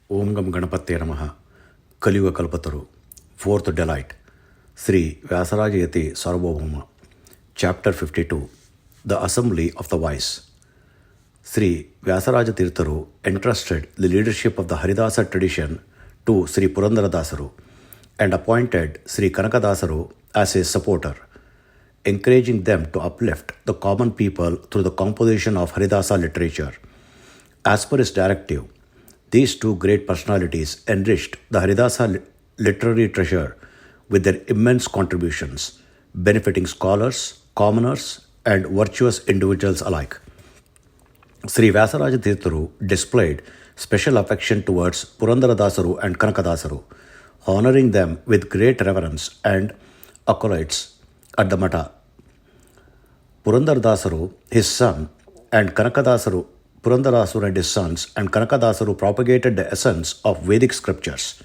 Om Gam Ganapatye Namaha. Kaliyugada Kalpataru. Fourth Delight. Sri Vyasa Yati Sarvabhouma. Chapter 52. The Assembly of the Wise. Sri Vyasa Tirtharu entrusted the leadership of the Haridasa tradition to Sri Purandaradasaru and appointed Sri Kanakadasaru as his supporter, encouraging them to uplift the common people through the composition of Haridasa literature. As per his directive, these two great personalities enriched the Haridasa literary treasure with their immense contributions, benefiting scholars, commoners, and virtuous individuals alike. Sri Vyasa Tirtharu displayed special affection towards Purandaradasaru and Kanakadasaru, honoring them with great reverence and accolades at the Mata. Purandaradasaru, his son, and Purandaradasaru and his sons and Kanakadasaru propagated the essence of Vedic scriptures,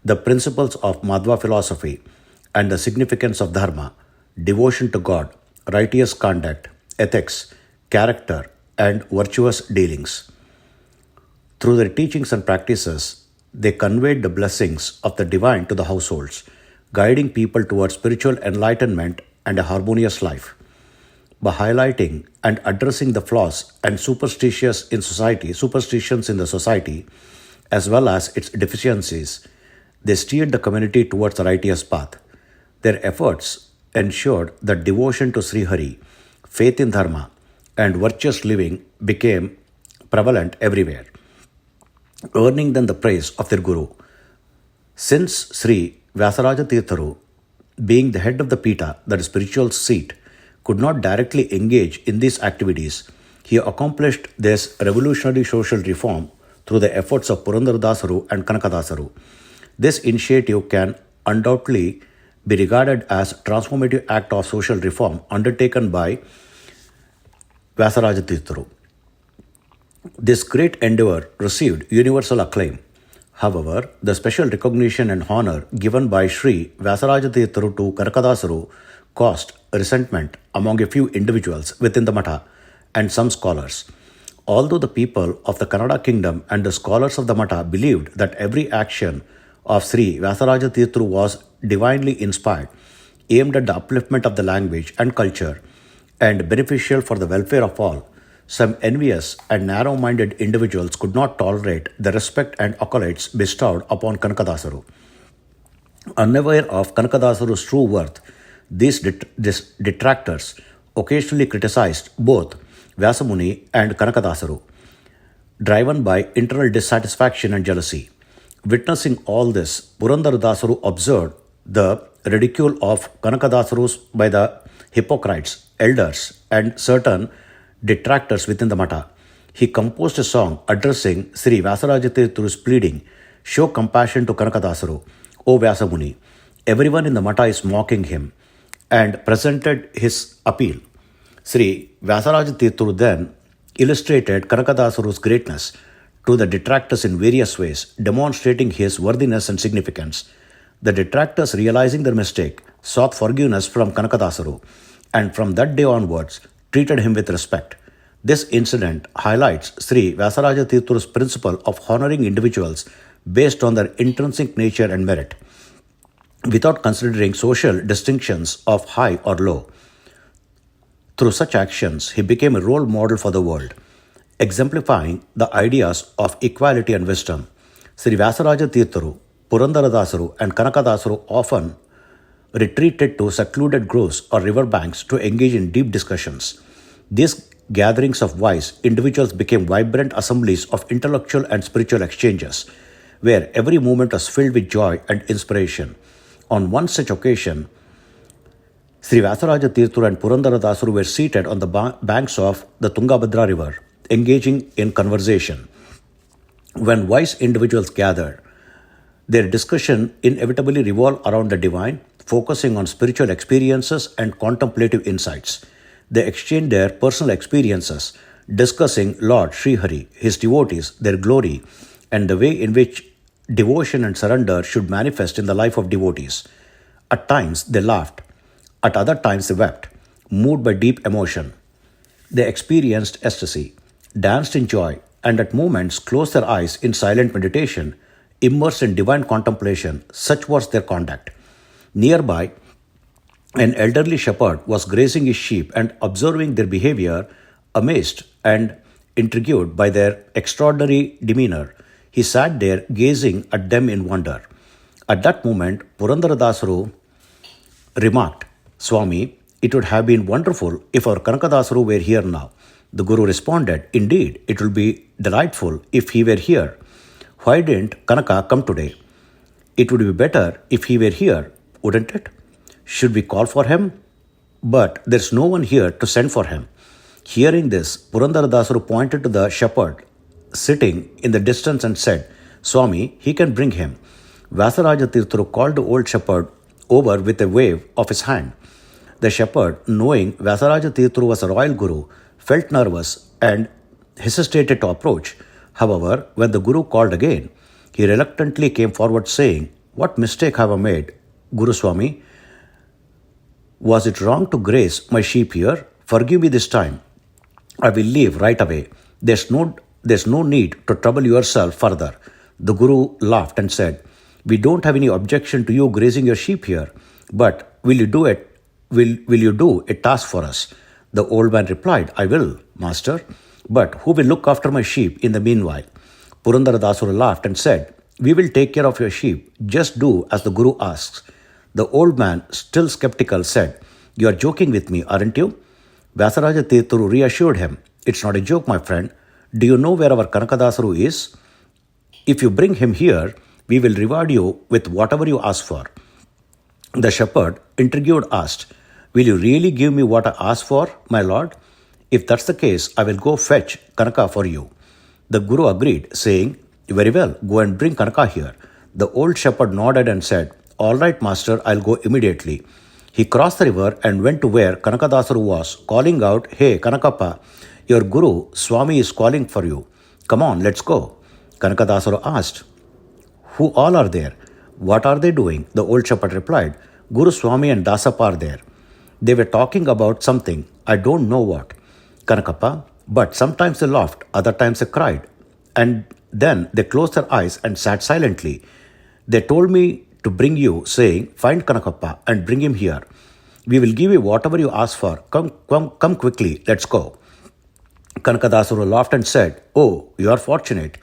the principles of Madhva philosophy, and the significance of dharma, devotion to God, righteous conduct, ethics, character, and virtuous dealings. Through their teachings and practices, they conveyed the blessings of the divine to the households, guiding people towards spiritual enlightenment and a harmonious life. By highlighting and addressing the flaws and superstitions in the society, as well as its deficiencies, they steered the community towards the righteous path. Their efforts ensured that devotion to Sri Hari, faith in dharma, and virtuous living became prevalent everywhere, earning them the praise of their guru. Since Sri Vyasa Tirtharu, being the head of the Pita, that is spiritual seat, could not directly engage in these activities, he accomplished this revolutionary social reform through the efforts of Purandaradasaru and Kanakadasaru. This initiative can undoubtedly be regarded as a transformative act of social reform undertaken by Vyasa Tirtharu. This great endeavor received universal acclaim. However, the special recognition and honor given by Sri Vyasa Tirtharu to Kanakadasaru caused resentment among a few individuals within the Matha and some scholars. Although the people of the Kannada kingdom and the scholars of the Matha believed that every action of Sri Vyasa Tirtharu was divinely inspired, aimed at the upliftment of the language and culture, and beneficial for the welfare of all, some envious and narrow-minded individuals could not tolerate the respect and accolades bestowed upon Kanakadasaru. Unaware of Kanakadasaru's true worth, these detractors occasionally criticized both Vyasamuni and Kanakadasaru, driven by internal dissatisfaction and jealousy. Witnessing all this, Purandaradasaru observed the ridicule of Kanakadasaru by the hypocrites, elders, and certain detractors within the Matha. He composed a song addressing Sri Vyasa Tirtharu's pleading, "Show compassion to Kanakadasaru, O Vyasamuni. Everyone in the Matha is mocking him," and presented his appeal. Sri Vyasa Tirtharu then illustrated Kanakadasaru's greatness to the detractors in various ways, demonstrating his worthiness and significance. The detractors, realizing their mistake, sought forgiveness from Kanakadasaru, and from that day onwards treated him with respect. This incident highlights Sri Vyasa Tirtharu's principle of honoring individuals based on their intrinsic nature and merit, without considering social distinctions of high or low. Through such actions, he became a role model for the world, exemplifying the ideas of equality and wisdom. Sri Vyasa Tirtharu, Purandaradasaru, and Kanakadasaru often retreated to secluded groves or river banks to engage in deep discussions. These gatherings of wise individuals became vibrant assemblies of intellectual and spiritual exchanges, where every moment was filled with joy and inspiration. On one such occasion, Sri Vyasa Tirtharu and Purandaradasaru were seated on the banks of the Tungabhadra river, engaging in conversation. When wise individuals gathered, their discussion inevitably revolved around the divine, focusing on spiritual experiences and contemplative insights. They exchanged their personal experiences, discussing Lord Sri Hari, his devotees, their glory, and the way in which devotion and surrender should manifest in the life of devotees. At times they laughed, at other times they wept, moved by deep emotion. They experienced ecstasy, danced in joy, and at moments close their eyes in silent meditation, immersed in divine contemplation. Such was their conduct. Nearby, an elderly shepherd was grazing his sheep and observing their behavior, amazed and intrigued by their extraordinary demeanor. He sat there gazing at them in wonder. At that moment, Purandaradasaru remarked, Swami, it would have been wonderful if our Kanakadasaru were here now. The Guru responded, Indeed, it will be delightful if he were here. Why didn't Kanaka come today? It would be better if he were here, wouldn't it? Should we call for him? But there's no one here to send for him. Hearing this, Purandaradasaru pointed to the shepherd sitting in the distance and said, Swami, he can bring him. Vyasaraja Tirtharu called the old shepherd over with a wave of his hand. The shepherd, knowing Vyasaraja Tirtharu was a royal guru, felt nervous and hesitated to approach. However, when the Guru called again, he reluctantly came forward saying, What mistake have I made, Guru Swami? Was it wrong to graze my sheep here? Forgive me this time. I will leave right away. There's no need to trouble yourself further. The Guru laughed and said, We don't have any objection to you grazing your sheep here, but will you do a task for us? The old man replied, I will, master, but who will look after my sheep in the meanwhile? Purandaradasura laughed and said, We will take care of your sheep. Just do as the Guru asks. The old man, still skeptical, said, You are joking with me, aren't you? Vyasaraja Tirtharu reassured him, It's not a joke, my friend. Do you know where our Kanakadasaru is? If you bring him here, we will reward you with whatever you ask for. The shepherd, intrigued, asked, Will you really give me what I asked for, my lord? If that's the case, I will go fetch Kanaka for you. The Guru agreed, saying, Very well, go and bring Kanaka here. The old shepherd nodded and said, All right, master, I'll go immediately. He crossed the river and went to where Kanakadasaru was, calling out, Hey, Kanakappa, your Guru, Swami is calling for you. Come on, let's go. Kanakadasaru asked, Who all are there? What are they doing? The old shepherd replied, Guru Swami and Dasappa are there. They were talking about something. I don't know what. Kanakappa, but sometimes they laughed, other times they cried. And then they closed their eyes and sat silently. They told me to bring you, saying, Find Kanakappa and bring him here. We will give you whatever you ask for. Come quickly, let's go. Kanakadasuru laughed and said, Oh, you are fortunate.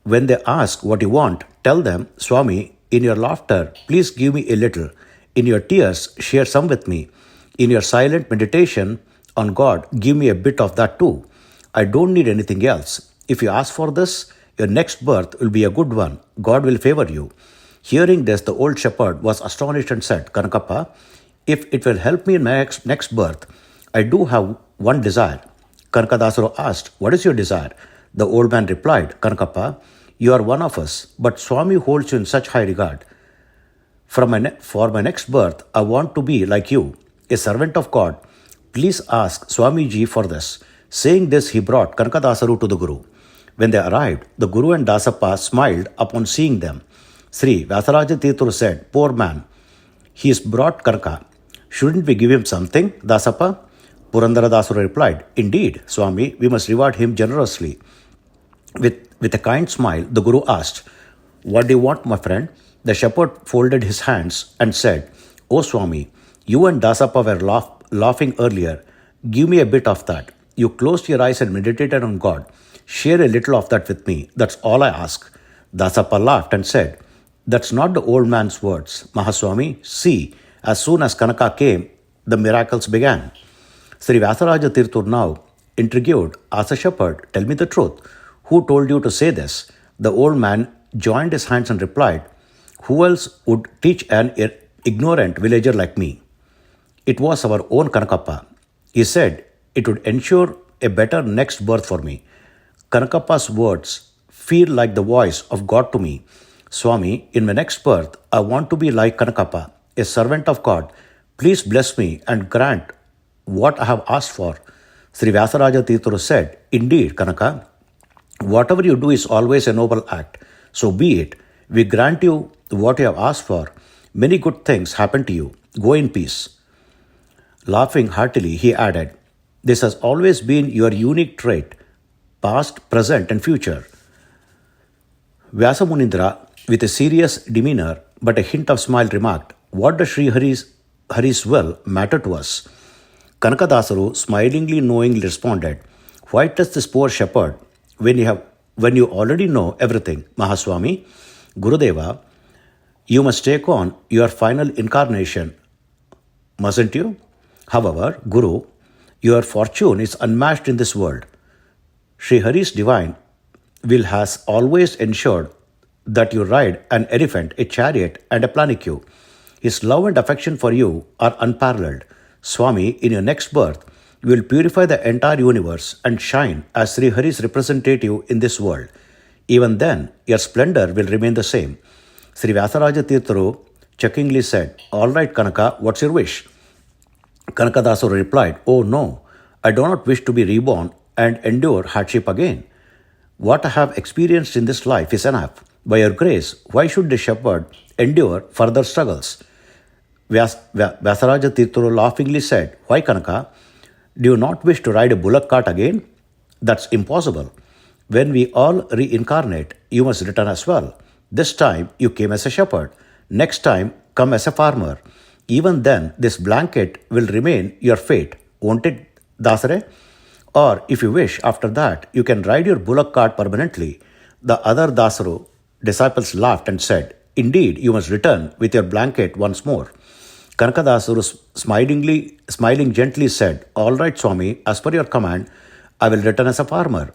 When they ask what you want, tell them, Swami, in your laughter, please give me a little. In your tears, share some with me. In your silent meditation on God, give me a bit of that too. I don't need anything else. If you ask for this, your next birth will be a good one. God will favor you. Hearing this, the old shepherd was astonished and said, Kanakappa, if it will help me in my next birth, I do have one desire. Kanakadasuru asked, What is your desire? The old man replied, Kanakappa, you are one of us, but Swami holds you in such high regard. For my next birth, I want to be like you, a servant of God. Please ask Swamiji for this. Saying this, he brought Kanakadasaru to the Guru. When they arrived, the Guru and Dasappa smiled upon seeing them. Sri Vyasaraja Tirtharu said, Poor man, he has brought Kanaka. Shouldn't we give him something, Dasappa? Purandaradasura replied, Indeed, Swami, we must reward him generously. With a kind smile, the Guru asked, What do you want, my friend? The shepherd folded his hands and said, O Swami, you and Dasappa were laughing earlier. Give me a bit of that. You closed your eyes and meditated on God. Share a little of that with me. That's all I ask. Dasappa laughed and said, That's not the old man's words, Mahaswami. See, as soon as Kanaka came, the miracles began. Sri Vyasaraja Tirtharu now, intrigued, asked the shepherd, Tell me the truth. Who told you to say this? The old man joined his hands and replied, Who else would teach an ignorant villager like me? It was our own Kanakappa. He said, It would ensure a better next birth for me. Kanakappa's words feel like the voice of God to me. Swami, in my next birth, I want to be like Kanakappa, a servant of God. Please bless me and grant what I have asked for. Sri Vyasaraja Tirtharu said, Indeed, Kanaka, whatever you do is always a noble act. So be it. We grant you what you have asked for. Many good things happen to you. Go in peace. Laughing heartily, he added, This has always been your unique trait. past, present, and future. Vyasa Munindra, with a serious demeanor but a hint of smile, remarked, "What does Sri Hari's will matter to us?" Kanakadasaru smilingly knowingly responded, "Why test this poor shepherd when you already know everything, Mahaswami? Gurudeva, you must take on your final incarnation, mustn't you? However, Guru, your fortune is unmatched in this world. Sri Hari's divine will has always ensured that you ride an elephant, a chariot, and a palanquin. His love and affection for you are unparalleled. Swami, in your next birth, you will purify the entire universe and shine as Sri Hari's representative in this world. Even then, your splendor will remain the same." Sri Vyasaraja Tirtharu chucklingly said, "All right, Kanaka, what's your wish?" Kanakadasaru replied, "Oh no, I do not wish to be reborn and endure hardship again. What I have experienced in this life is enough. By your grace, why should the shepherd endure further struggles?" Vyasaraja Tirtharu laughingly said, "Why, Kanaka? Do you not wish to ride a bullock cart again? That's impossible. When we all reincarnate, you must return as well. This time you came as a shepherd. Next time, come as a farmer. Even then, this blanket will remain your fate, won't it, Dasare? Or, if you wish, after that, you can ride your bullock cart permanently." The other Dasaru disciples laughed and said, "Indeed, you must return with your blanket once more." Kanakadasaru smiling gently said, "All right, Swami, as per your command, I will return as a farmer.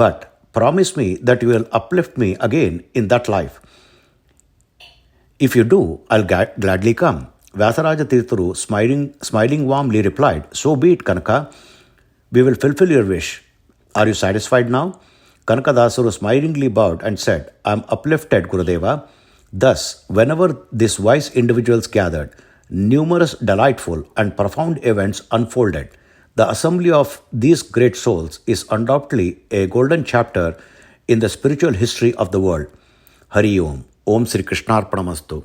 But promise me that you will uplift me again in that life. If you do, I'll gladly come." Vyasaraja Tirtharu, smiling warmly, replied, "So be it, Kanaka. We will fulfill your wish. Are you satisfied now?" Kanakadasaru smilingly bowed and said, "I am uplifted, Gurudeva." Thus, whenever these wise individuals gathered, numerous delightful and profound events unfolded. The assembly of these great souls is undoubtedly a golden chapter in the spiritual history of the world. Hari Om. Om Sri Krishnarpanamastu.